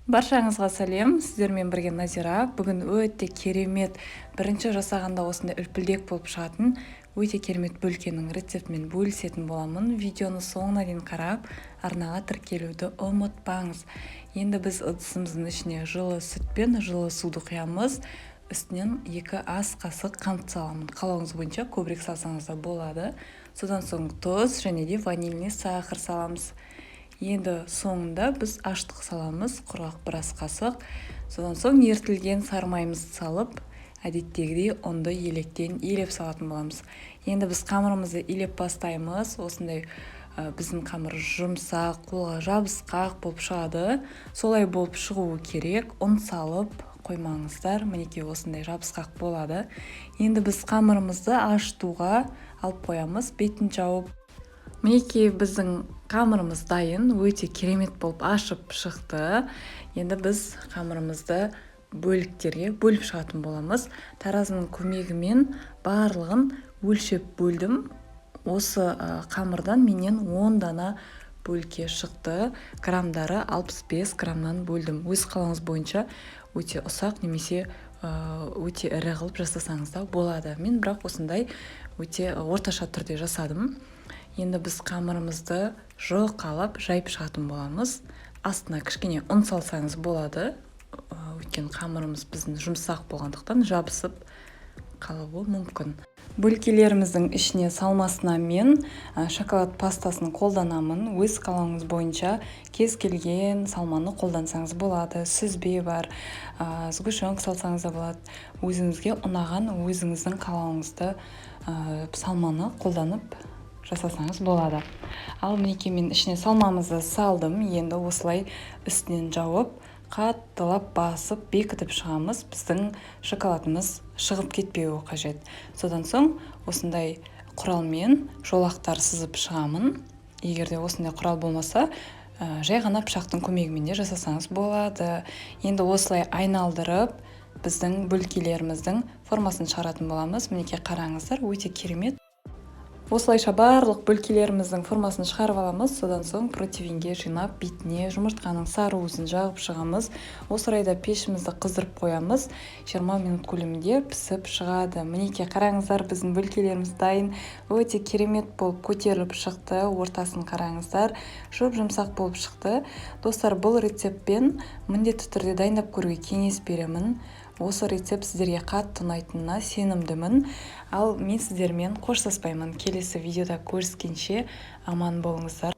Баршаңызға сәлем, сіздермен бірге Назира. Бүгін өте керемет, бірінші жасағанда осындай үлпілдек болып шығатын өте керемет бөлкенің рецептімен бөлісетін боламын. Видеоны соңына дейін қарап, арнаға тіркелуді ұмытпаңыз. Енді біз ыдысымыздың ішіне жылы сүт пен жылы суды құямыз. Үстінен 2 ас қасық қант саламын. Қалауыңыз бойынша көбірек салсаңыз да болады. Содан соң тұз және де ванильный сахар саламыз. Енді соңында біз аштық саламыз, құрғақ бір ас қасық. Содан соң ертілген сармайымызды салып, әдеттегідей ұнды електен илеп салатын боламыз. Енді біз қамырымызды илеп бастаймыз. Осындай біздің қамыр жұмсақ, қолға жабысқақ болып шығады. Солай болып шығуы керек. Ұн салып қоймаңыздар. Мінекей осындай жабысқақ болады. Енді біз қамырымызды ашытуға алып қоямыз, бетін жауып. Мінекей біздің қамырымыз дайын, өте керемет болып ашып шықты. Енді біз қамырымызды бөліктерге бөліп шығатын боламыз. Таразының көмегімен барлығын өлшеп бөлдім. Осы қамырдан менен 10 дана бөлке шықты. Грамдары 65 грамнан бөлдім. Өз қалауыңыз бойынша өте ұсақ немесе өте ірі қылып жасасаңыз да болады. Мен бірақ осындай өте орташа түрде жасадым. Енді біз қамырымызды жұқалап жайып шығатын боламыз. Астына кішкене ұн салсаңыз болады. Өйткені қамырымыз біздің жұмсақ болғандықтан жабысып қалуы мүмкін. Бөлкелеріміздің ішіне салмасына мен шоколад пастасын қолданамын. Өз қалауыңыз бойынша кез келген салманы қолдансаңыз болады. Сүзбе бар, сгущенка салсаңыз да болады. Өзіңізге ұнаған өзіңіздің қалауыңызды салманы қолданып жасасаңыз болады. Ал мінекей мен ішіне салмамызды салдым. Енді осылай үстінен жауып, қаттылап басып бекітіп шығамыз. Біздің шоколадымыз шығып кетпеуі қажет. Содан соң осындай құралмен жолақтар сызып шығамын. Егер де осындай құрал болмаса, жай ғана пышақтың көмегімен де жасасаңыз болады. Енді осылай айналдырып, біздің бөлкелеріміздің формасын шығаратын боламыз. Мінекей қараңыздар, өте керемет. Осылайша барлық бөлкелеріміздің формасын шығарып аламыз. Содан соң противенге жинап, бетіне жұмыртқаның сары уызын жағып шығамыз. Осы орайда пешімізді қыздырып қоямыз. 20 минут көлемінде пісіп шығады. Мінекей қараңыздар, біздің бөлкелеріміз дайын. Өте керемет болып көтеріліп шықты. Ортасын қараңыздар, жұмсақ болып шықты. Достар, бұл рецептпен міндетті түрде дайындап көруге кеңес беремін. Осы рецепт сіздерге қатты ұнайтынына сенімдімін. Ал мен сіздермен қоштаспаймын. Келесі видеода көріскенше аман болыңыздар.